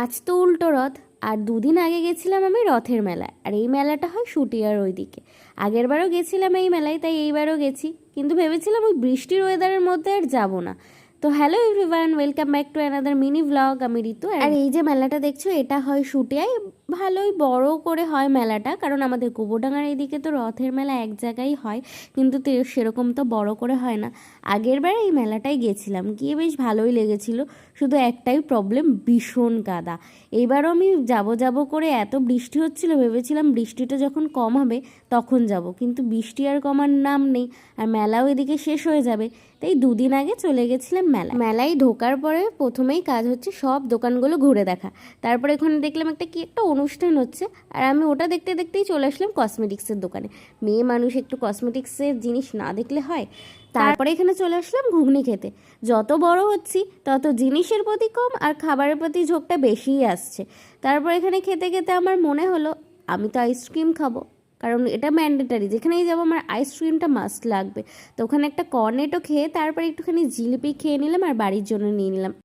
আজ তো উল্টো রথ। আর দুদিন আগে গেছিলাম আমি রথের মেলায়, আর এই মেলাটা হয় শুটিয়ার ওইদিকে। আগের বারও গেছিলাম এই মেলায়, তাই এইবারও গেছি, কিন্তু ভেবেছিলাম ওই বৃষ্টির ওয়েদারের মধ্যে আর যাব না। তো hello everyone, welcome back to another mini vlog. আমি ঋতু। আর এই যে মেলাটা দেখছো, এটা হয় শুটিয়ায়। ভালোই বড় করে হয় মেলাটা, কারণ আমাদের গোবরডাঙ্গার এইদিকে তো রথের মেলা এক জায়গায় হয়, কিন্তু সেরকম তো বড় করে হয় না। আগের বার এই মেলাটায় গেছিলাম, গিয়ে বেশ ভালোই লেগেছিল। শুধু একটাই প্রবলেম, ভীষণ কাদা। এইবারও আমি যাব করে এত বৃষ্টি হচ্ছিল, ভেবেছিলাম বৃষ্টিটা যখন কম হবে তখন যাব, কিন্তু বৃষ্টি আর কমার নাম নেই। আর মেলাও এদিকে শেষ হয়ে যাবে, তাই দুদিন আগে চলে গেছিলাম মেলায় ঢোকার পরে প্রথমেই কাজ হচ্ছে সব দোকানগুলো ঘুরে দেখা। তারপরে এখানে দেখলাম একটা অনুষ্ঠান হচ্ছে, আর আমি ওটা দেখতে দেখতেই চলে আসলাম কসমেটিক্সের দোকানে। মেয়ে মানুষ, একটু কসমেটিক্সের জিনিস না দেখলে হয়। তারপরে এখানে চলে আসলাম ঘুগনি খেতে। যত বড় হচ্ছি তত জিনিসের প্রতি কম আর খাবারের প্রতি ঝোঁকটা বেশিই আসছে। তারপর এখানে খেতে খেতে আমার মনে হলো আমি তো আইসক্রিম খাবো, কারণ এটা ম্যান্ডেটারি, যেখানেই যাবো আমার আইসক্রিমটা মাস্ট লাগবে। তো ওখানে একটা কর্নেটো খেয়ে তারপর একটুখানি জিলিপি খেয়ে নিলাম আর বাড়ির জন্য নিয়ে নিলাম।